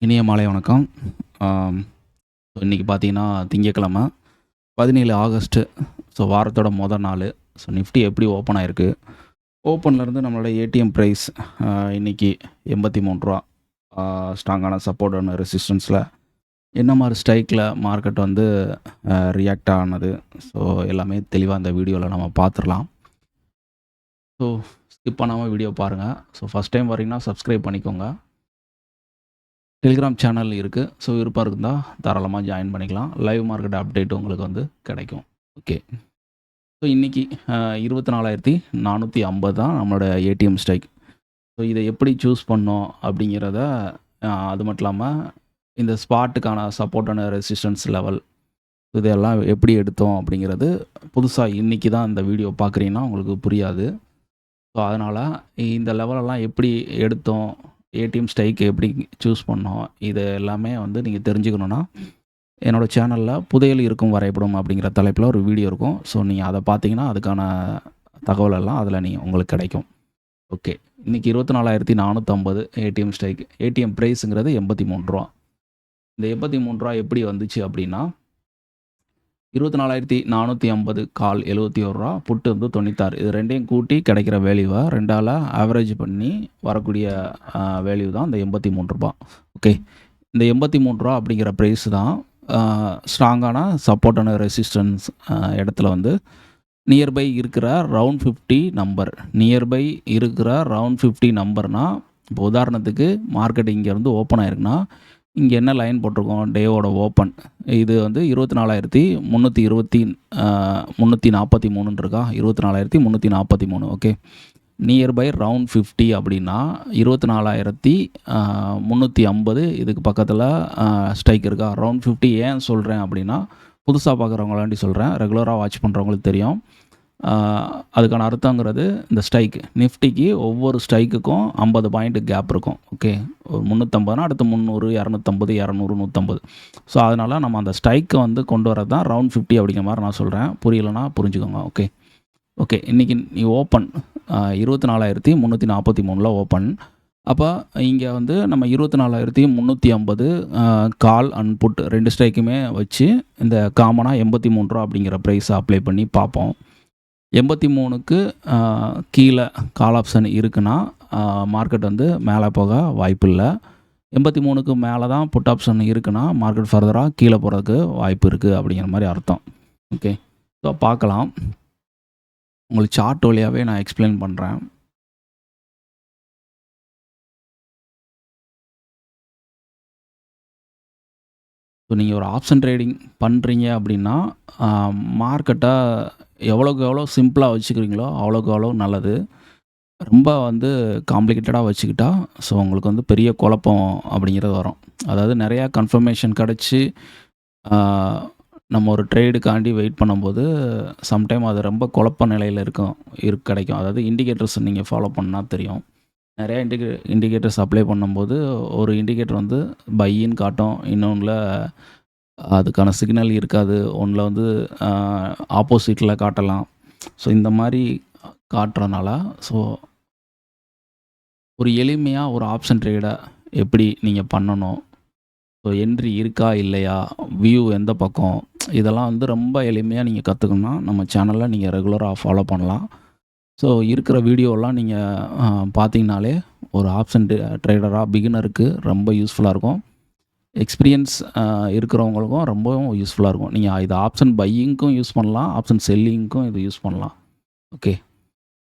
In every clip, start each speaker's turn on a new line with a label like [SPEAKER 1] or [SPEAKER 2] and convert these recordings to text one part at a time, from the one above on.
[SPEAKER 1] இனிய மாலை வணக்கம். இன்னைக்கு பார்த்தீங்கன்னா, திங்கட்கிழமை 17 ஆகஸ்ட்டு. வாரத்தோட மொத நாளு. நிஃப்டி எப்படி ஓப்பன் ஆயிருக்கு? ஓப்பன்லேருந்து நம்மளோட ஏடிஎம் பிரைஸ் இன்னைக்கு ரூ. 83. ஸ்ட்ராங்கான சப்போர்ட் அண்ட் ரெசிஸ்டன்ஸில் என்ன மாரி ஸ்ட்ரைக்கில் மார்க்கெட் வந்து ரியாக்ட் ஆனது. எல்லாமே தெளிவாக இந்த வீடியோவில் நம்ம பார்த்துடலாம். ஸ்கிப் பண்ணாமல் வீடியோ பாருங்கள். ஃபஸ்ட் டைம் வரீங்கன்னா சப்ஸ்கிரைப் பண்ணிக்கோங்க. டெலிகிராம் சேனல் இருக்குது. விருப்பம் இருந்தால் தாராளமாக ஜாயின் பண்ணிக்கலாம். லைவ் மார்க்கெட் அப்டேட் உங்களுக்கு வந்து கிடைக்கும். ஓகே. இன்றைக்கி 24,450 தான் நம்மளோட ஏடிஎம் ஸ்ட்ரைக். இதை எப்படி சூஸ் பண்ணோம் அப்படிங்கிறத, அது மட்டும் இல்லாமல் இந்த ஸ்பாட்டுக்கான சப்போர்ட்டான ரெசிஸ்டன்ஸ் லெவல் இதெல்லாம் எப்படி எடுத்தோம் அப்படிங்கிறது புதுசாக இன்றைக்கி தான் இந்த வீடியோ பார்க்குறீங்கன்னா உங்களுக்கு புரியாது. அதனால் இந்த லெவலெல்லாம் எப்படி எடுத்தோம், ஏடிஎம் ஸ்ட்ரைக் எப்படி சூஸ் பண்ணோம், இது எல்லாமே வந்து நீங்கள் தெரிஞ்சுக்கணுன்னா என்னோடய சேனலில் புதையல் இருக்கும் வரைபடம் அப்படிங்கிற தலைப்பில் ஒரு வீடியோ இருக்கும். நீங்கள் அதை பார்த்தீங்கன்னா அதுக்கான தகவல் எல்லாம் அதில் உங்களுக்கு கிடைக்கும். ஓகே. இன்றைக்கி 24,450 ஏடிஎம் ஸ்ட்ரைக். ஏடிஎம் ப்ரைஸுங்கிறது ரூ. 83. இந்த ரூ. 83 எப்படி வந்துச்சு அப்படின்னா, 24,450 கால் ரூ. 71, புட்டு வந்து 96. இது ரெண்டையும் கூட்டி கிடைக்கிற வேல்யூவை 2ஆல் ஆவரேஜ் பண்ணி வரக்கூடிய வேல்யூ தான் இந்த ரூ. 83. ஓகே. இந்த ரூ. 83 அப்படிங்கிற ப்ரைஸ் தான் ஸ்ட்ராங்கான சப்போர்ட்டான ரெசிஸ்டன்ஸ் இடத்துல வந்து நியர்பை இருக்கிற ரவுண்ட் 50 நம்பர். நியர்பை இருக்கிற ரவுண்ட் 50 நம்பர்னால், இப்போ உதாரணத்துக்கு மார்க்கெட் இங்கேருந்து ஓப்பன் ஆயிருக்குன்னா, இங்கே என்ன லைன் போட்டிருக்கோம், டேவோட ஓப்பன் இது வந்து 24,343 இருக்கா, 24,343. ஓகே. நியர்பை ரவுண்ட் 50 அப்படின்னா 24,350. இதுக்கு பக்கத்தில் ஸ்ட்ரைக் இருக்கா. ரவுண்ட் 50 ஏன் சொல்கிறேன் அப்படின்னா, புதுசாக பார்க்குறவங்களாண்டி சொல்கிறேன், ரெகுலராக வாட்ச் பண்ணுறவங்களுக்கு தெரியும். அதுக்கான அர்த்தங்கிறது, இந்த ஸ்ட்ரைக் நிஃப்டிக்கு ஒவ்வொரு ஸ்ட்ரைக்குக்கும் 50 பாயிண்ட் கேப் இருக்கும். ஓகே. ஒரு 350னா அடுத்து 300, 250, 200, 150. அதனால் நம்ம அந்த ஸ்ட்ரைக்கை வந்து கொண்டு வரது தான் ரவுண்ட் 50 அப்படிங்கிற மாதிரி நான் சொல்கிறேன். புரியலைன்னா புரிஞ்சுக்கோங்க. ஓகே. ஓகே. இன்றைக்கி நீ ஓப்பன் 24,343 ஓப்பன். அப்போ இங்கே வந்து நம்ம 24,350 கால் அண்ட் புட் 2 ஸ்ட்ரைக்குமே வச்சு இந்த காமனாக 83 அப்படிங்கிற ப்ரைஸை அப்ளை பண்ணி பார்ப்போம். 83க்கு கீழே கால் ஆப்ஷன் இருக்குன்னா மார்க்கெட் வந்து மேலே போக வாய்ப்பு இல்லை. 83க்கு மேலே தான் புட் ஆப்ஷன் இருக்குன்னா மார்க்கெட் ஃபர்தராக கீழே போகிறதுக்கு வாய்ப்பு இருக்குது அப்படிங்கிற மாதிரி அர்த்தம். ஓகே. பார்க்கலாம். உங்களுக்கு சார்ட் வழியாகவே நான் எக்ஸ்பிளைன் பண்ணுறேன். நீங்கள் ஒரு ஆப்ஷன் ட்ரேடிங் பண்ணுறீங்க அப்படின்னா, மார்க்கெட்டை எவ்வளோக்கு எவ்வளோ சிம்பிளாக வச்சுக்கிறீங்களோ அவ்வளோக்கு எவ்வளோ நல்லது. ரொம்ப வந்து காம்ப்ளிகேட்டடாக வச்சுக்கிட்டா உங்களுக்கு வந்து பெரிய குழப்பம் அப்படிங்கிறது வரும். அதாவது நிறையா கன்ஃபர்மேஷன் கிடச்சி நம்ம ஒரு ட்ரேடுக்காண்டி வெயிட் பண்ணும்போது சம்டைம் அது ரொம்ப குழப்ப நிலையில் கிடைக்கும். அதாவது இண்டிகேட்டர்ஸ் நீங்கள் ஃபாலோ பண்ணால் தெரியும். நிறையா இண்டிகேட்டர்ஸ் அப்ளை பண்ணும்போது ஒரு இண்டிகேட்டர் வந்து பையின்னு காட்டும், இன்னொன்றில் அதுக்கான சிக்னல் இருக்காது, ஒன்றில் வந்து ஆப்போசிட்டில் காட்டலாம். இந்த மாதிரி காட்டுறதுனால ஒரு எளிமையாக ஒரு ஆப்ஷன் ட்ரேடை எப்படி நீங்கள் பண்ணணும், என்ட்ரி இருக்கா இல்லையா, வியூ எந்த பக்கம், இதெல்லாம் வந்து ரொம்ப எளிமையாக நீங்கள் கற்றுக்கணும்னா நம்ம சேனலில் நீங்கள் ரெகுலராக ஃபாலோ பண்ணலாம். இருக்கிற வீடியோலாம் நீங்கள் பார்த்தீங்கனாலே ஒரு ஆப்ஷன் ட்ரேடராக பிகினருக்கு ரொம்ப யூஸ்ஃபுல்லாக இருக்கும். எக்ஸ்பீரியன்ஸ் இருக்கிறவங்களுக்கும் ரொம்பவும் யூஸ்ஃபுல்லாக இருக்கும். நீங்கள் இது ஆப்ஷன் பையிங்க்கும் யூஸ் பண்ணலாம், ஆப்ஷன் செல்லிங்க்கும் இது யூஸ் பண்ணலாம். ஓகே.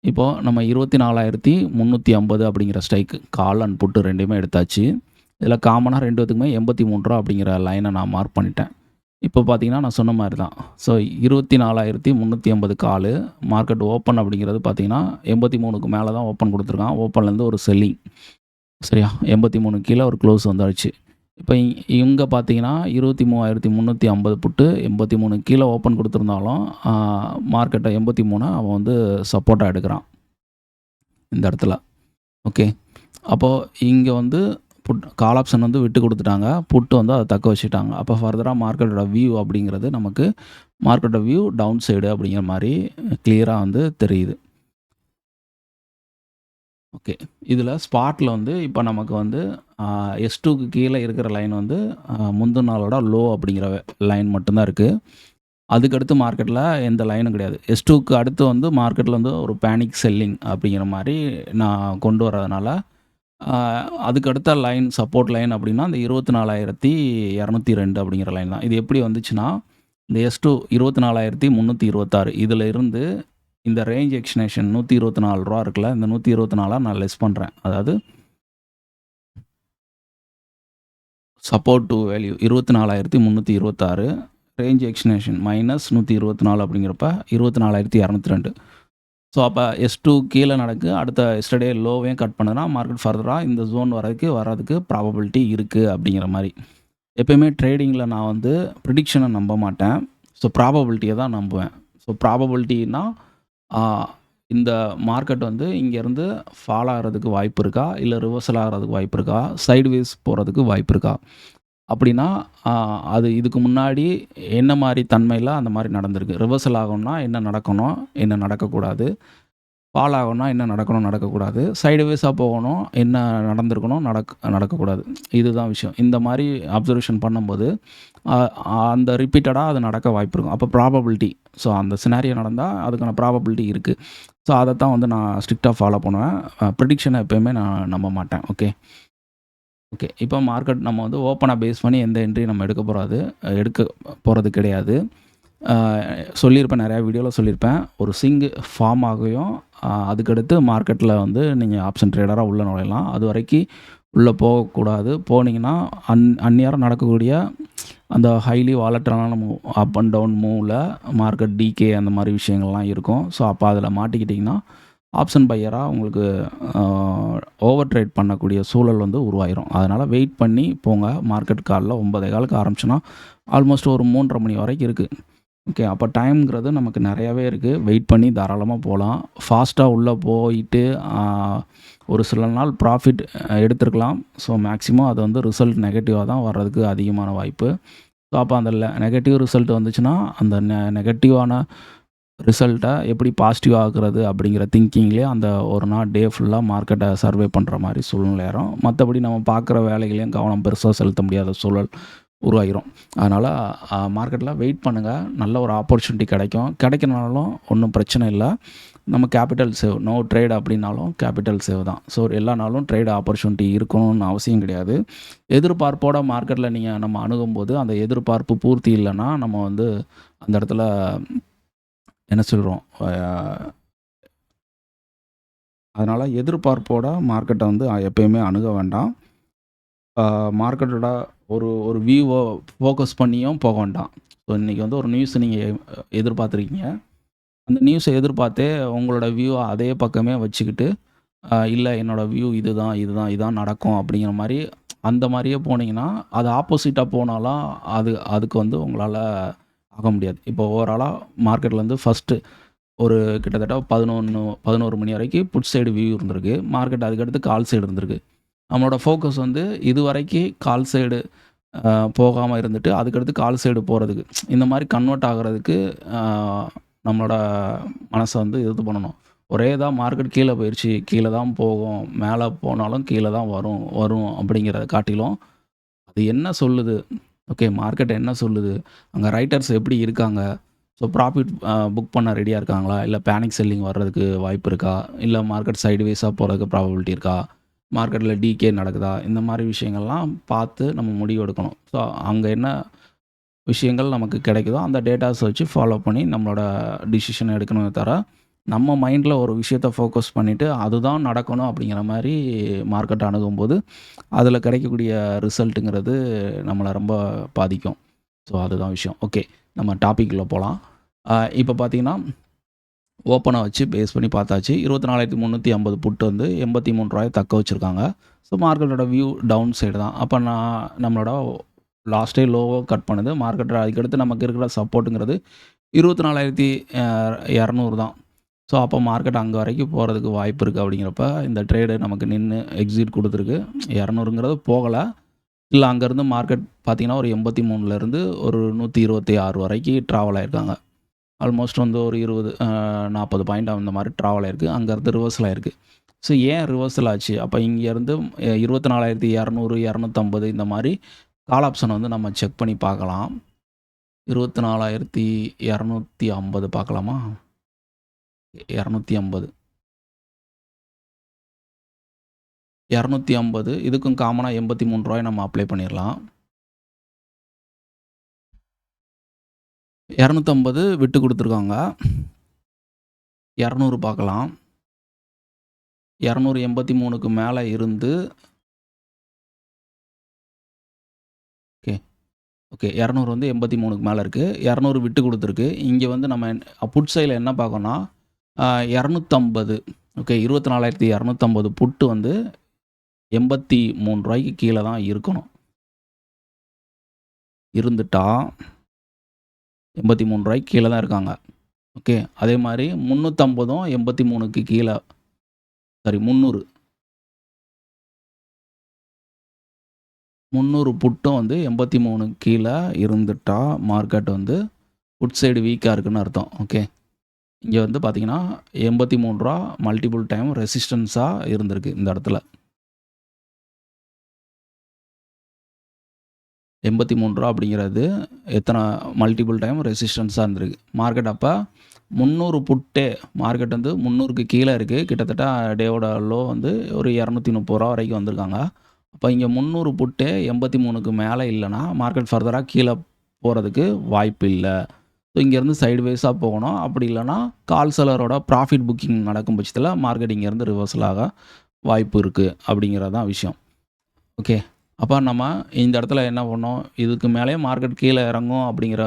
[SPEAKER 1] இப்போது நம்ம 24,350 அப்படிங்கிற ஸ்ட்ரைக் கால் அண்ட் புட்டு ரெண்டையுமே எடுத்தாச்சு. இதில் காமனாக 2 பேத்துக்குமே 83 அப்படிங்கிற லைனை நான் மார்க் பண்ணிட்டேன். இப்போ பார்த்தீங்கன்னா நான் சொன்ன மாதிரி தான். 24,350 கால் மார்க்கெட் ஓப்பன் அப்படிங்கிறது பார்த்தீங்கன்னா 83க்கு மேலே தான் ஓப்பன் கொடுத்துருக்கான். ஓப்பன்லேருந்து ஒரு செல்லிங், சரியா, 83 கீழே ஒரு க்ளோஸ் வந்தாச்சு. இப்போ இங்கே பார்த்தீங்கன்னா 23,350 புட்டு 83 கீழே ஓப்பன் கொடுத்துருந்தாலும் மார்க்கெட்டை 83 அவன் வந்து சப்போர்ட்டாக எடுக்கிறான் இந்த இடத்துல. ஓகே. அப்போது இங்கே வந்து கால் ஆப்ஷன் வந்து விட்டு கொடுத்துட்டாங்க, புட்டு வந்து அதை தக்க வச்சுட்டாங்க. அப்போ ஃபர்தராக மார்க்கெட்டோட வியூ அப்படிங்கிறது நமக்கு மார்க்கெட்டோட வியூ டவுன் சைடு அப்படிங்கிற மாதிரி கிளியராக வந்து தெரியுது. ஓகே. இதில ஸ்பாட்ல வந்து இப்போ நமக்கு வந்து S2க்கு கீழ இருக்கிற லைன் வந்து முந்தின நாளோட லோ அப்படிங்கிற லைன் மட்டும் தான் இருக்கு. அதுக்கடுத்து மார்க்கெட்ல எந்த லைனும் கிடையாது. S2க்கு அடுத்து வந்து மார்க்கெட்ல வந்து ஒரு பேனிக் செல்லிங் அப்படிங்கிற மாரி நான் கொண்டு வரதுனால, அ அதுக்கு அடுத்த லைன் சப்போர்ட் லைன் அப்படின்னா, அந்த 24,202 அப்படிங்கிற லைன் தான். இது எப்படி வந்துச்சுன்னா, இந்த S2 24,326 இதில இருந்து இந்த ரேஞ்ச் எக்ஸ்டென்ஷன் ரூ. 124 இருக்குல்ல, இந்த 124 நான் லெஸ் பண்றேன். அதாவது support to value 24,326 range extension minus 124 அப்படிங்கிறப்ப 24,202. ஸோ அப்போ S2 கீழே நடக்கு. அடுத்த எஸ்டர்டே லோவையும் கட் பண்ணுதுன்னா, மார்க்கெட் ஃபர்தராக இந்த ஜோன் வர்றதுக்கு ப்ராபபிலிட்டி இருக்குது அப்படிங்கிற மாரி. எப்பயுமே ட்ரேடிங்கில் நான் வந்து ப்ரிடிக்ஷனை நம்ப மாட்டேன். ஸோ ப்ராபபிலிட்டியை தான் நம்புவேன். ஸோ ப்ராபபிலிட்டின்னா இந்த மார்க்கெட் வந்து இங்கேருந்து ஃபால் ஆகிறதுக்கு வாய்ப்பு இருக்கா? இல்லை ரிவர்சல் ஆகிறதுக்கு வாய்ப்பு இருக்கா? சைட்வேஸ் போகிறதுக்கு வாய்ப்பு இருக்கா? அப்படின்னா அது இதுக்கு முன்னாடி என்ன மாரி தன்மையில அந்த மாரி நடந்திருக்கு? ரிவர்சல் ஆகணும்னா என்ன நடக்கணும்? என்ன நடக்கக்கூடாது? ஃபால் ஆகணும்னா என்ன நடக்கணும்? நடக்கக்கூடாது. சைட்வேஸாக போகணும். என்ன நடந்திருக்கணும்? நடக்கக்கூடாது. இதுதான் விஷயம். இந்த மாரி அப்சர்வேஷன் பண்ணும்போது, அ அந்த ரிப்பீட்டடா அது நடக்க வாய்ப்பு இருக்கும். அப்போ ப்ராபபிலிட்டி. ஸோ அந்த சினாரியோ நடந்தா அதுக்கான ப்ராபபிலிட்டி இருக்கு. ஸோ அதத்தான் வந்து நான் ஸ்ட்ரிக்ட்டா ஃபாலோ பண்ணுவேன். ப்ரிடிக்ஷன எப்பயுமே நான் நம்ப மாட்டேன். ஓகே. ஓகே. இப்போ மார்க்கெட் நம்ம வந்து ஓப்பனா பேஸ் பண்ணி எந்த என்ட்ரியும் நம்ம எடுக்க போறது கிடையாது. சொல்லியிருப்பேன், நிறையா வீடியோவில் சொல்லியிருப்பேன். ஒரு ஃபார்ம் ஆகியும் அதுக்கடுத்து மார்க்கெட்டில் வந்து நீங்கள் ஆப்ஷன் ட்ரேடராக உள்ள நுழையலாம். அது வரைக்கும் உள்ளே போகக்கூடாது. போனீங்கன்னா அந்நேரம் நடக்கக்கூடிய அந்த ஹைலி வாலட்டலான மூவ், அப் அண்ட் டவுன் மூவில் மார்க்கெட் டிகே அந்த மாதிரி விஷயங்கள்லாம் இருக்கும். ஸோ அப்போ அதில் மாட்டிக்கிட்டிங்கன்னா ஆப்ஷன் பையராக உங்களுக்கு ஓவர் ட்ரேட் பண்ணக்கூடிய சூழல் வந்து உருவாயிரும். அதனால் வெயிட் பண்ணி போங்க. மார்க்கெட் காலைல 9:15க்கு ஆரம்பிச்சுன்னா ஆல்மோஸ்ட் ஒரு 3:30 மணி வரைக்கும் இருக்குது. ஓகே. அப்போ டைம்ங்கிறது நமக்கு நிறையாவே இருக்குது. வெயிட் பண்ணி தாராளமாக போகலாம். ஃபாஸ்ட்டாக உள்ளே போயிட்டு ஒரு சில நாள் ப்ராஃபிட் எடுத்துருக்கலாம். ஸோ மேக்ஸிமம் அது வந்து ரிசல்ட் நெகட்டிவாக தான் வர்றதுக்கு அதிகமான வாய்ப்பு. ஸோ அப்போ அந்த நெகட்டிவ் ரிசல்ட் வந்துச்சுன்னா, அந்த நெகட்டிவான ரிசல்ட்டை எப்படி பாசிட்டிவ் ஆக்குறது அப்படிங்கிற திங்கிங்லேயே அந்த ஒரு நாள் டே ஃபுல்லாக மார்க்கெட்டை சர்வே பண்ணுற மாதிரி சூழ்நிலை ஆயிரும். மற்றபடி நம்ம பார்க்குற வேலைகளையும் கவனம் பெருசாக செலுத்த முடியாத சூழல் உருவாகிரும். அதனால் மார்க்கெட்டில் வெயிட் பண்ணுங்கள். நல்ல ஒரு ஆப்பர்ச்சுனிட்டி கிடைக்கனாலும் ஒன்றும் பிரச்சனை இல்லை. நம்ம கேபிட்டல் சேவ், நோ ட்ரேட் அப்படின்னாலும் கேபிட்டல் சேவ் தான். ஸோ எல்லா நாளும் ட்ரேட் ஆப்பர்ச்சுனிட்டி இருக்கணும்னு அவசியம் கிடையாது. எதிர்பார்ப்போட மார்க்கெட்டில் நம்ம அணுகும்போது அந்த எதிர்பார்ப்பு பூர்த்தி இல்லைன்னா நம்ம வந்து அந்த இடத்துல என்ன சொல்கிறோம், அதனால் எதிர்பார்ப்போட மார்க்கெட்டை வந்து எப்பயுமே அணுக வேண்டாம். மார்க்கெட்டோட ஒரு வியூவை ஃபோக்கஸ் பண்ணியும் போக வேண்டாம். ஸோ இன்றைக்கி வந்து ஒரு நியூஸை நீங்கள் எதிர்பார்த்துருக்கீங்க. அந்த நியூஸை எதிர்பார்த்தே உங்களோட வியூவை அதே பக்கமே வச்சுக்கிட்டு, இல்லை என்னோடய வியூ இதுதான் நடக்கும் அப்படிங்கிற மாதிரி அந்த மாதிரியே போனீங்கன்னா, அது ஆப்போசிட்டாக போனாலும் அதுக்கு வந்து உங்களால் ஆக முடியாது. இப்போ ஓவராலாக மார்க்கெட்டில் வந்து ஃபஸ்ட்டு ஒரு கிட்டத்தட்ட 11 மணி வரைக்கும் புட் சைடு வியூ இருந்திருக்கு. மார்க்கெட் அதுக்கடுத்து கால் சைடு இருந்திருக்கு. நம்மளோட ஃபோக்கஸ் வந்து இதுவரைக்கும் கால் சைடு போகாமல் இருந்துட்டு அதுக்கடுத்து கால் சைடு போகிறதுக்கு, இந்த மாதிரி கன்வெர்ட் ஆகிறதுக்கு நம்மளோட மனசை வந்து இது பண்ணணும். ஒரே தான் மார்க்கெட் கீழே போயிடுச்சு, கீழே தான் போகும், மேலே போனாலும் கீழே தான் வரும் அப்படிங்கிறத காட்டிலும் அது என்ன சொல்லுது? ஓகே, மார்க்கெட் என்ன சொல்லுது? அங்கே ரைட்டர்ஸ் எப்படி இருக்காங்க? ஸோ ப்ராஃபிட் புக் பண்ண ரெடியாக இருக்காங்களா? இல்லை பேனிக் செல்லிங் வர்றதுக்கு வாய்ப்பு இருக்கா? இல்லை மார்க்கெட் சைட்வேஸாக போகிறதுக்கு ப்ராபபிலிட்டி இருக்கா? மார்க்கெட்டில் டிகே நடக்குதா? இந்த மாதிரி விஷயங்கள்லாம் பார்த்து நம்ம முடிவு எடுக்கணும். ஸோ அங்கே என்ன விஷயங்கள் நமக்கு கிடைக்குதோ அந்த டேட்டாஸை வச்சு ஃபாலோ பண்ணி நம்மளோட டிசிஷன் எடுக்கணுமே தவிர, நம்ம மைண்டில் ஒரு விஷயத்தை ஃபோக்கஸ் பண்ணிவிட்டு அதுதான் நடக்கணும் அப்படிங்கிற மாதிரி மார்க்கெட் அணுகும்போது அதில் கிடைக்கக்கூடிய ரிசல்ட்டுங்கிறது நம்மளை ரொம்ப பாதிக்கும். ஸோ அதுதான் விஷயம். ஓகே, நம்ம டாபிக்குள்ளே போகலாம். இப்போ பார்த்தீங்கன்னா ஓப்பனை வச்சு பேஸ் பண்ணி பார்த்தாச்சு. 24,350 புட் வந்து ரூ. 83 தக்க வச்சுருக்காங்க. ஸோ மார்க்கெட்டோட வியூ டவுன் சைடு தான். அப்போ நம்மளோட லாஸ்ட்டே லோவோ கட் பண்ணுது. மார்க்கெட் அதுக்கடுத்து நமக்கு இருக்கிற சப்போர்ட்டுங்கிறது 24,200 தான். ஸோ அப்போ மார்க்கெட் அங்கே வரைக்கும் போகிறதுக்கு வாய்ப்பு இருக்குது. அப்படிங்கிறப்ப இந்த ட்ரேடு நமக்கு நின்று எக்ஸிட் கொடுத்துருக்கு. 200ங்கிறது போகலை. இல்லை, அங்கேருந்து மார்க்கெட் பார்த்திங்கன்னா ஒரு 83லேருந்து ஒரு 126 வரைக்கும் ட்ராவல் ஆகிருக்காங்க. ஆல்மோஸ்ட் வந்து ஒரு 40 பாயிண்ட் அந்த மாதிரி ட்ராவல் ஆகிருக்கு. அங்கேருந்து ரிவர்சல் ஆகிருக்கு. ஸோ ஏன் ரிவர்சல் ஆச்சு? அப்போ இங்கேருந்து 24,200, 250 இந்த மாதிரி கால் ஆப்ஷன் வந்து நம்ம செக் பண்ணி பார்க்கலாம். 24,250 பார்க்கலாமா? 250 250 இதுக்கும் காமனா ரூ. 83 நம்ம அப்ளை பண்ணிடலாம். 250 விட்டு கொடுத்துருக்காங்க. 200 பார்க்கலாம். 283க்கு மேலே இருந்து ஓகே 200 வந்து 83க்கு மேலே இருக்குது. 200 விட்டு கொடுத்துருக்கு. இங்கே வந்து நம்ம புட் சைடில் என்ன பார்க்கணும்னா 250 ஓகே 24,250 புட்டு வந்து ரூ. 83 கீழே தான் இருக்கணும். இருந்துட்டா ரூ. 83 கீழே தான் இருக்காங்க. ஓகே அதே மாதிரி 350ம் 83க்கு கீழே சாரி 300 புட்டும் வந்து 83 கீழே இருந்துட்டா மார்க்கெட் வந்து புட் சைடு வீக்காக இருக்குன்னு அர்த்தம். ஓகே இங்கே வந்து பார்த்தீங்கன்னா ரூ. 83 மல்டிபிள் டைம் ரெசிஸ்டன்ஸாக இருந்திருக்கு இந்த இடத்துல. ரூ. 83 அப்படிங்கிறது எத்தனை மல்டிபிள் டைம் ரெசிஸ்டன்ஸாக இருந்திருக்கு. மார்க்கெட் அப்போ 300 புட்டே மார்க்கெட் வந்து 300க்கு கீழே இருக்குது. கிட்டத்தட்ட டேவோட லோ வந்து ஒரு 230 வரைக்கும் வந்திருக்காங்க. அப்போ இங்கே 300 புட்டே 83க்கு மேலே இல்லைன்னா மார்க்கெட் ஃபர்தராக கீழே போகிறதுக்கு வாய்ப்பு இல்லை. ஸோ இங்கேருந்து சைடுவேஸாக போகணும். அப்படி இல்லைன்னா கால் செலரோட ப்ராஃபிட் புக்கிங் நடக்கும் பட்சத்தில் மார்க்கெட் இங்கேருந்து ரிவர்சல் ஆக வாய்ப்பு இருக்குது அப்படிங்கிறது தான் விஷயம். ஓகே அப்போ நம்ம இந்த இடத்துல என்ன பண்ணோம், இதுக்கு மேலேயே மார்க்கெட் கீழே இறங்கும் அப்படிங்கிற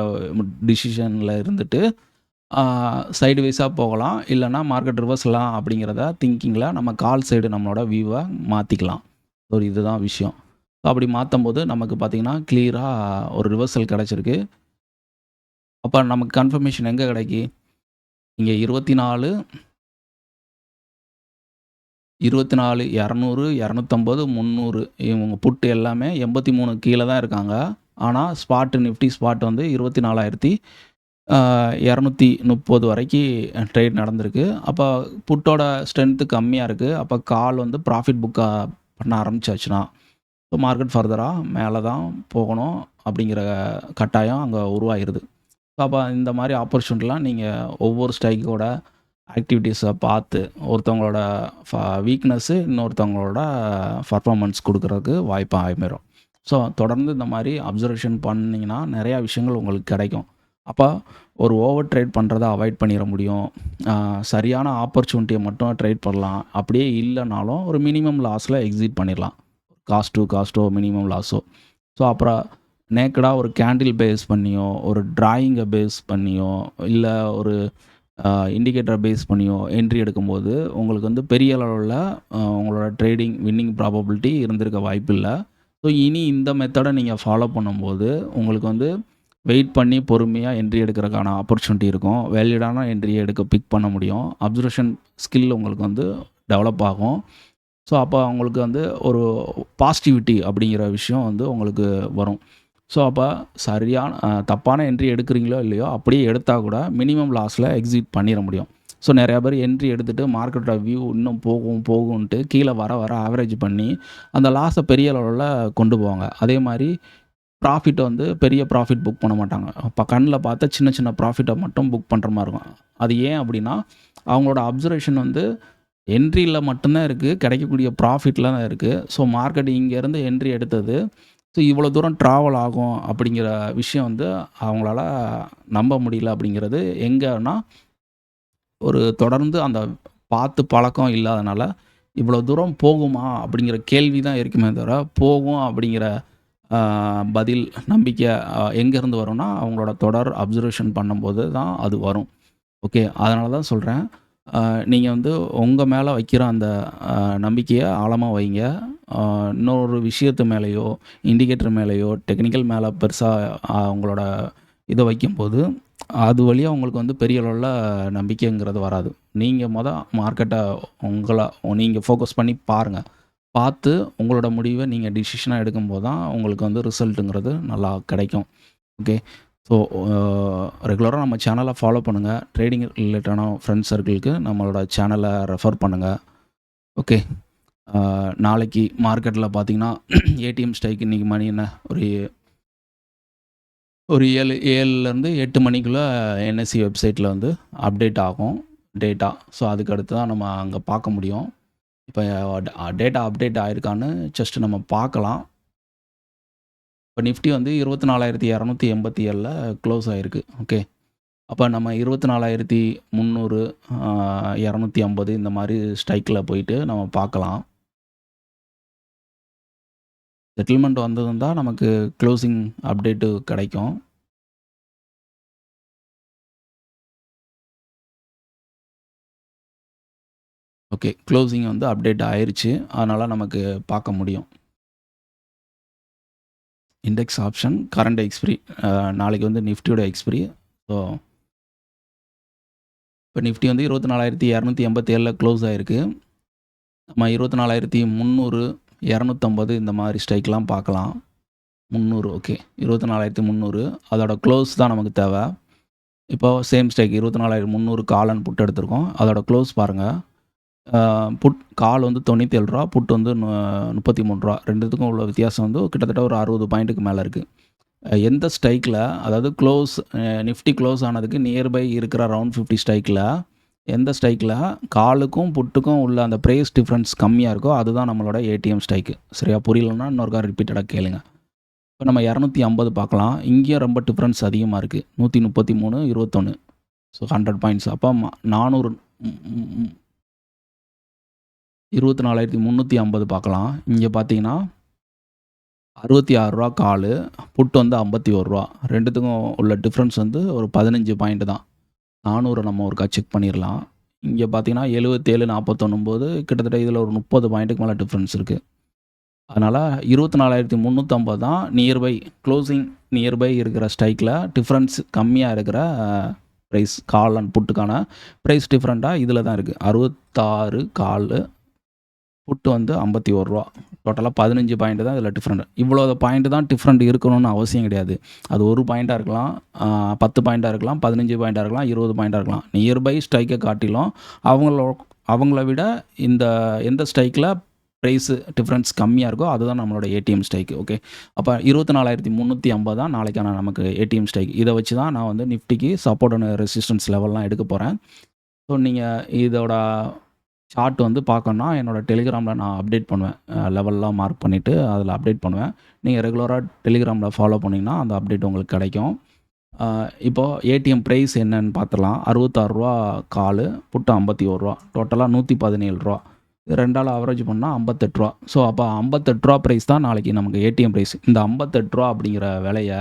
[SPEAKER 1] டிசிஷனில் இருந்துட்டு சைடுவேஸாக போகலாம், இல்லைனா மார்க்கெட் ரிவர்ஸ்லாம் அப்படிங்கிறத திங்கிங்கில் நம்ம கால் சைடு நம்மளோட வியூவை மாற்றிக்கலாம். ஒரு இதுதான் விஷயம். ஸோ அப்படி மாற்றும் போது நமக்கு பார்த்திங்கன்னா கிளியராக ஒரு ரிவர்சல் கிடச்சிருக்கு. அப்போ நமக்கு கன்ஃபர்மேஷன் எங்கே கிடைக்கி, இங்கே 24, 200, 250, 300 இவங்க புட்டு எல்லாமே 83 கீழே தான் இருக்காங்க. ஆனால் நிஃப்டி ஸ்பாட் வந்து 24,230 வரைக்கும் ட்ரேட் நடந்திருக்கு. அப்போ புட்டோட ஸ்ட்ரென்த்து கம்மியாக இருக்குது. அப்போ கால் வந்து ப்ராஃபிட் புக்காக பண்ண ஆரம்பிச்சாச்சுன்னா ஸோ மார்க்கெட் ஃபர்தராக மேலே தான் போகணும் அப்படிங்கிற கட்டாயம் அங்கே உருவாகிடுது. ஸோ அப்போ இந்த மாதிரி ஆப்பர்ச்சுனிட்டிலாம் நீங்கள் ஒவ்வொரு ஸ்ட்ரைக்கோட ஆக்டிவிட்டீஸை பார்த்து ஒருத்தவங்களோட வீக்னஸ்ஸு இன்னொருத்தவங்களோட பர்ஃபார்மன்ஸ் கொடுக்குறதுக்கு வாய்ப்பாக அமைரும். ஸோ தொடர்ந்து இந்த மாதிரி அப்சர்வேஷன் பண்ணிங்கன்னா நிறையா விஷயங்கள் உங்களுக்கு கிடைக்கும். அப்போ ஒரு ஓவர் ட்ரேட் பண்ணுறதை அவாய்ட் பண்ணிட முடியும். சரியான ஆப்பர்ச்சுனிட்டியை மட்டும் ட்ரேட் பண்ணலாம். அப்படியே இல்லைனாலும் ஒரு மினிமம் லாஸில் எக்ஸிட் பண்ணிடலாம். காஸ்ட்டோ மினிமம் லாஸோ. ஸோ அப்புறம் நேக்கடாக ஒரு கேண்டில் பேஸ் பண்ணியோ, ஒரு டிராயிங்கை பேஸ் பண்ணியோ, இல்லை ஒரு இண்டிகேட்டரை பேஸ் பண்ணியோ என்ட்ரி எடுக்கும்போது உங்களுக்கு வந்து பெரிய அளவில் உங்களோட ட்ரேடிங் வின்னிங் ப்ராபபிலிட்டி இருந்திருக்க வாய்ப்பு இல்லை. ஸோ இனி இந்த மெத்தடை நீங்கள் ஃபாலோ பண்ணும்போது உங்களுக்கு வந்து வெயிட் பண்ணி பொறுமையாக என்ட்ரி எடுக்கிறதுக்கான ஆப்பர்ச்சுனிட்டி இருக்கும். வேலிடான என்ட்ரியை பிக் பண்ண முடியும். அப்சர்வேஷன் ஸ்கில் உங்களுக்கு வந்து டெவலப் ஆகும். ஸோ அப்போ உங்களுக்கு வந்து ஒரு பாசிட்டிவிட்டி அப்படிங்கிற விஷயம் வந்து உங்களுக்கு வரும். ஸோ அப்போ சரியான தப்பான என்ட்ரி எடுக்கிறீங்களோ இல்லையோ அப்படியே எடுத்தால் கூட மினிமம் லாஸில் எக்ஸிட் பண்ணிட முடியும். ஸோ நிறையா பேர் என்ட்ரி எடுத்துகிட்டு மார்க்கெட்டோட வியூ இன்னும் போகும்ன்ட்டு கீழே வர ஆவரேஜ் பண்ணி அந்த லாஸை பெரிய அளவில் கொண்டு போவாங்க. அதே மாதிரி ப்ராஃபிட்டை வந்து பெரிய ப்ராஃபிட் புக் பண்ண மாட்டாங்க. இப்போ கண்ணில் பார்த்தா சின்ன சின்ன ப்ராஃபிட்டை மட்டும் புக் பண்ணுற மாதிரி இருக்கும். அது ஏன் அப்படின்னா அவங்களோட அப்சர்வேஷன் வந்து என்ட்ரியில் மட்டும்தான் இருக்குது, கிடைக்கக்கூடிய ப்ராஃபிட்டில் தான் இருக்குது. ஸோ மார்க்கெட் இங்கேருந்து என்ட்ரி எடுத்தது ஸோ இவ்வளோ தூரம் ட்ராவல் ஆகும் அப்படிங்கிற விஷயம் வந்து அவங்களால நம்ப முடியல. அப்படிங்கிறது எங்கன்னா ஒரு தொடர்ந்து அந்த பார்த்து பழக்கம் இல்லாதனால இவ்வளோ தூரம் போகுமா அப்படிங்கிற கேள்வி தான் இருக்குமே தவிர போகும் அப்படிங்கிற பதில் நம்பிக்கை எங்கேருந்து வரும்னா அவங்களோட தொடர் அப்சர்வேஷன் பண்ணும்போது தான் அது வரும். ஓகே அதனால தான் சொல்கிறேன், நீங்கள் வந்து உங்கள் மேலே வைக்கிற அந்த நம்பிக்கையை ஆழமாக வைங்க. இன்னொரு விஷயத்து மேலேயோ இண்டிகேட்டர் மேலேயோ டெக்னிக்கல் மேலே பெருசாக உங்களோட இதை வைக்கும்போது அது வழியாக உங்களுக்கு வந்து பெரிய அளவில் நம்பிக்கைங்கிறது வராது. நீங்கள் மார்க்கெட்டை நீங்கள் ஃபோக்கஸ் பண்ணி பாருங்கள். பார்த்து உங்களோட முடிவை நீங்கள் டிசிஷனாக எடுக்கும்போது தான் உங்களுக்கு வந்து ரிசல்ட்டுங்கிறது நல்லா கிடைக்கும். ஓகே ஸோ ரெகுலராக நம்ம சேனலை ஃபாலோ பண்ணுங்கள். ட்ரேடிங் ரிலேட்டடான ஃப்ரெண்ட்ஸ் சர்க்கிளுக்கு நம்மளோட சேனலை ரெஃபர் பண்ணுங்கள். ஓகே. நாளைக்கு மார்க்கெட்டில் பார்த்தீங்கன்னா ஏடிஎம் ஸ்ட்ரைக் இன்றைக்கி மணி என்ன ஒரு 7லேருந்து 8 மணிக்குள்ளே என்எஸ்சி வெப்சைட்டில் வந்து அப்டேட் ஆகும் டேட்டா. ஸோ அதுக்கு அடுத்து தான் நம்ம அங்கே பார்க்க முடியும். இப்போ டேட்டா அப்டேட் ஆயிருக்கான்னு ஜஸ்ட் நம்ம பார்க்கலாம். இப்போ நிஃப்டி வந்து 24,287ல் க்ளோஸ் ஆகிருக்கு. ஓகே. அப்போ நம்ம 24,300 250 இந்த மாதிரி ஸ்ட்ரைக்கில் போயிட்டு நம்ம பார்க்கலாம். செட்டில்மெண்ட் வந்ததும் தான் நமக்கு க்ளோசிங் அப்டேட்டு கிடைக்கும். ஓகே. க்ளோசிங் வந்து அப்டேட் ஆயிருச்சு. அதனால் நமக்கு பார்க்க முடியும். இண்டெக்ஸ் ஆப்ஷன் கரண்ட் எக்ஸ்பிரி நாளைக்கு வந்து நிஃப்டியோட எக்ஸ்பிரி. ஸோ இப்போ நிஃப்டி வந்து 24,287ல் க்ளோஸ் ஆகிருக்கு. நம்ம 24,300 250 இந்த மாதிரி ஸ்ட்ரைக்லாம் பார்க்கலாம். 300 ஓகே. 24,300 அதோட க்ளோஸ் தான் நமக்கு தேவை. இப்போ சேம் ஸ்ட்ரைக் 24,300 காலன் புட் எடுத்திருக்கோம். அதோட க்ளோஸ் பாருங்கள். புட் கால் வந்து ரூ. 97, புட் வந்து ரூ. 33. ரெண்டுத்துக்கும் உள்ள வித்தியாசம் வந்து கிட்டத்தட்ட ஒரு 60 பாயிண்ட்டுக்கு மேலே இருக்குது. எந்த ஸ்ட்ரைக்கில், அதாவது க்ளோஸ் நிஃப்டி க்ளோஸ் ஆனதுக்கு நியர்பை இருக்கிற ரவுண்ட் 50 ஸ்ட்ரைக்கில் எந்த ஸ்ட்ரைக்கில் காலுக்கும் புட்டுக்கும் உள்ள அந்த ப்ரைஸ் டிஃப்ரென்ஸ் கம்மியாக இருக்கோ அதுதான் நம்மளோட ஏடிஎம் ஸ்ட்ரைக்கு. சரியா? புரியலன்னா இன்னொருக்கா ரிப்பீட்டடாக கேளுங்க. இப்போ நம்ம 250 பார்க்கலாம். இங்கேயும் ரொம்ப டிஃப்ரென்ஸ் அதிகமாக இருக்குது. 133, 21. So 100 points. அப்போ 400 24,350 பார்க்கலாம். இங்கே பார்த்தீங்கன்னா ரூ. 66 காலு, புட் வந்து ரூ. 51. ரெண்டுத்துக்கும் உள்ள டிஃப்ரென்ஸ் வந்து ஒரு 15 பாயிண்ட் தான். 400 நம்ம ஒருக்கா செக் பண்ணிடலாம். இங்கே பார்த்தீங்கன்னா 77.49 கிட்டத்தட்ட இதில் ஒரு 30 பாயிண்ட்டுக்கு மேலே டிஃப்ரென்ஸ் இருக்குது. அதனால் 24,350 தான் நியர்பை க்ளோசிங் நியர்பை இருக்கிற ஸ்ட்ரைக்கில் டிஃப்ரென்ஸ் கம்மியாக இருக்கிற ப்ரைஸ். கால் அண்ட் புட்டுக்கான ப்ரைஸ் டிஃப்ரெண்ட்டாக இதில் தான் இருக்குது. 66 கால், புட்டு வந்து ரூ. 51. டோட்டலாக 15 பாயிண்ட் தான் இதில் டிஃப்ரெண்ட். இவ்வளோ பாயிண்ட் தான் டிஃப்ரெண்ட் இருக்கணும்னு அவசியம் கிடையாது. அது 1 பாயிண்ட்டாக இருக்கலாம், 10 பாயிண்ட்டாக இருக்கலாம், 15 பாயிண்ட்டாக இருக்கலாம், 20 பாயிண்ட்டாக இருக்கலாம். நியர்பை ஸ்ட்ரைக்கை காட்டிலும் அவங்கள விட இந்த எந்த ஸ்ட்ரைக்கில் ப்ரைஸு டிஃப்ரென்ஸ் கம்மியாக இருக்கோ அதுதான் நம்மளோட ஏடிஎம் ஸ்ட்ரைக்கு. ஓகே. அப்போ 24,350 தான் நாளைக்கான நமக்கு ஏடிஎம் ஸ்ட்ரைக். இதை வச்சு தான் நான் வந்து நிஃப்டிக்கு சப்போர்ட் அண்ட் ரெசிஸ்டன்ஸ் லெவல்லாம் எடுக்க போகிறேன். ஸோ நீங்கள் இதோட சார்ட் வந்து பார்க்கணுன்னா என்னோடய டெலிகிராமில் நான் அப்டேட் பண்ணுவேன். லெவல்லாம் மார்க் பண்ணிவிட்டு அதில் அப்டேட் பண்ணுவேன். நீங்கள் ரெகுலராக டெலிகிராமில் ஃபாலோ பண்ணிங்கன்னா அந்த அப்டேட் உங்களுக்கு கிடைக்கும். இப்போது ஏடிஎம் ப்ரைஸ் என்னன்னு பார்த்துலாம். ரூ. 66 காலு, புட்டு ரூ. 51. டோட்டலாக ரூ. 117. இது 2ஆல் ஆவரேஜ் பண்ணால் ரூ. 58. ஸோ அப்போ ரூ. 58 ப்ரைஸ் தான் நாளைக்கு நமக்கு ஏடிஎம் ப்ரைஸ். இந்த ரூ. 58 அப்படிங்கிற விலையை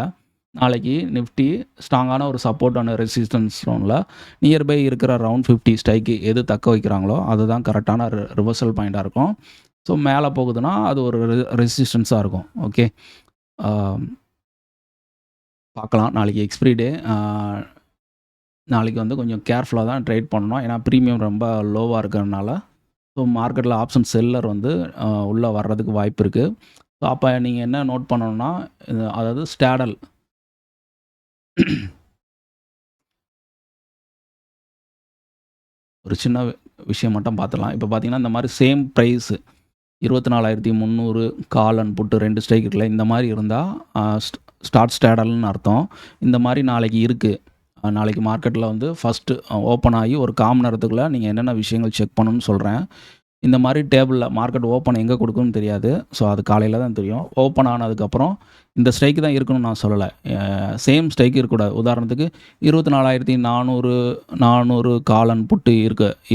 [SPEAKER 1] நாளைக்கு நிஃப்டி ஸ்ட்ராங்கான ஒரு சப்போர்ட் அண்ட் ரெசிஸ்டன்ஸ் ஜோனில் நியர்பை இருக்கிற ரவுண்ட் 50 ஸ்ட்ரைக்கு எது தக்க வைக்கிறாங்களோ அதுதான் கரெக்டான ரிவர்சல் பாயிண்ட்டாக இருக்கும். ஸோ மேலே போகுதுன்னா அது ஒரு ரெசிஸ்டன்ஸாக இருக்கும். ஓகே. பார்க்கலாம். நாளைக்கு எக்ஸ்பிரி டே. நாளைக்கு வந்து கொஞ்சம் கேர்ஃபுல்லாக தான் ட்ரேட் பண்ணணும். ஏன்னா ப்ரீமியம் ரொம்ப லோவாக இருக்கிறதுனால ஸோ மார்க்கெட்டில் ஆப்ஷன் செல்லர் வந்து உள்ளே வர்றதுக்கு வாய்ப்பு இருக்குது. ஸோ அப்போ நீங்கள் என்ன நோட் பண்ணணும்னா, அதாவது ஸ்டாடல் ஒரு சின்ன விஷயம் மட்டும் பார்த்துடலாம். இப்போ பார்த்தீங்கன்னா இந்த மாதிரி same price 24,300 call and put 2 strike இருக்குல்ல, இந்த மாதிரி இருந்தால் ஸ்டார்ட் ஸ்டாடல்னு அர்த்தம். இந்த மாதிரி நாளைக்கு இருக்குது. நாளைக்கு மார்க்கெட்டில் வந்து ஃபஸ்ட்டு ஓப்பன் ஆகி ஒரு கால் நேரத்துக்குள்ளே நீங்கள் என்னென்ன விஷயங்கள் செக் பண்ணணும்னு சொல்கிறேன். இந்த மாதிரி டேபிளில் மார்க்கெட் ஓப்பன் எங்கே கொடுக்குன்னு தெரியாது. ஸோ அது காலையில் தான் தெரியும். ஓப்பன் ஆனதுக்கப்புறம் இந்த ஸ்ட்ரைக்கு தான் இருக்கணும்னு நான் சொல்லலை. சேம் ஸ்ட்ரைக் இருக்கக்கூடாது. உதாரணத்துக்கு 24,400 கால் அண்ட் புட்டு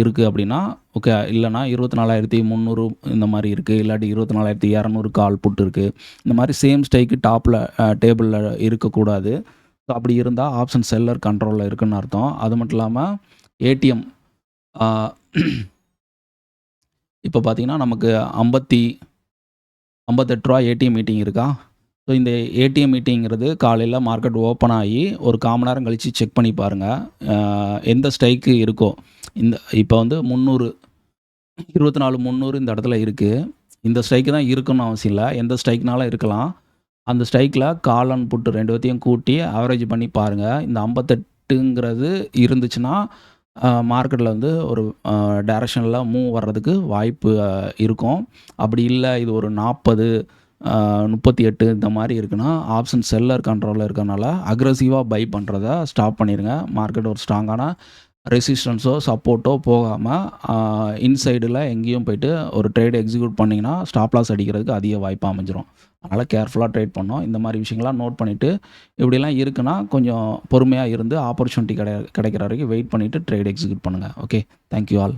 [SPEAKER 1] இருக்குது அப்படின்னா ஓகே. இல்லைனா 24,300 இந்த மாதிரி இருக்குது. இல்லாட்டி 24,200 கால் புட்டு இருக்குது. இந்த மாதிரி சேம் ஸ்ட்ரைக்கு டாப்பில் டேபிளில் இருக்கக்கூடாது. ஸோ அப்படி இருந்தால் ஆப்ஷன் செல்லர் கண்ட்ரோலில் இருக்குதுன்னு அர்த்தம். அது மட்டும் இல்லாமல் ஏடிஎம் இப்போ பார்த்தீங்கன்னா நமக்கு 58 ஏடிஎம் மீட்டிங் இருக்கா. ஸோ இந்த ஏடிஎம் மீட்டிங்கிறது காலையில் மார்க்கெட் ஓப்பன் ஆகி ஒரு கால் மணி நேரம் கழித்து செக் பண்ணி பாருங்கள். எந்த ஸ்ட்ரைக்கு இருக்கோ இப்போ வந்து 24,300 இந்த இடத்துல இருக்குது. இந்த ஸ்ட்ரைக்கு தான் இருக்கணும்னு அவசியம் இல்லை. எந்த ஸ்ட்ரைக்னாலும் இருக்கலாம். அந்த ஸ்ட்ரைக்கில் கால் அண்ட் புட்டு 2 கூட்டி ஆவரேஜ் பண்ணி பாருங்கள். இந்த 58ங்கிறது இருந்துச்சுன்னா மார்க்கெட்டில் வந்து ஒரு டைரக்ஷனில் மூவ் வர்றதுக்கு வாய்ப்பு இருக்கும். அப்படி இல்லை இது ஒரு 40 38 இந்த மாதிரி இருக்குன்னா ஆப்ஷன் செல்லர் கண்ட்ரோலில் இருக்கறனால அக்ரெசிவாக பை பண்ணுறத ஸ்டாப் பண்ணிடுங்க. மார்க்கெட் ஒரு ஸ்ட்ராங்கான ரெசிஸ்டன்ஸோ சப்போர்ட்டோ போகாமல் இன்சைடில் எங்கேயும் போயிட்டு ஒரு ட்ரேட் எக்ஸிக்யூட் பண்ணிங்கன்னா ஸ்டாப் லாஸ் அடிக்கிறதுக்கு அதிக வாய்ப்பு அமைஞ்சிரும். அதனால் கேர்ஃபுல்லாக ட்ரேட் பண்ணோம். இந்த மாதிரி விஷயங்கள்லாம் நோட் பண்ணிவிட்டு இப்படிலாம் இருக்குன்னா கொஞ்சம் பொறுமையாக இருந்து ஆப்பர்ச்சுனிட்டி கிடைக்கிற வரைக்கும் வெயிட் பண்ணிவிட்டு ட்ரேட் எக்ஸிக்யூட் பண்ணுங்கள். Okay, thank you all.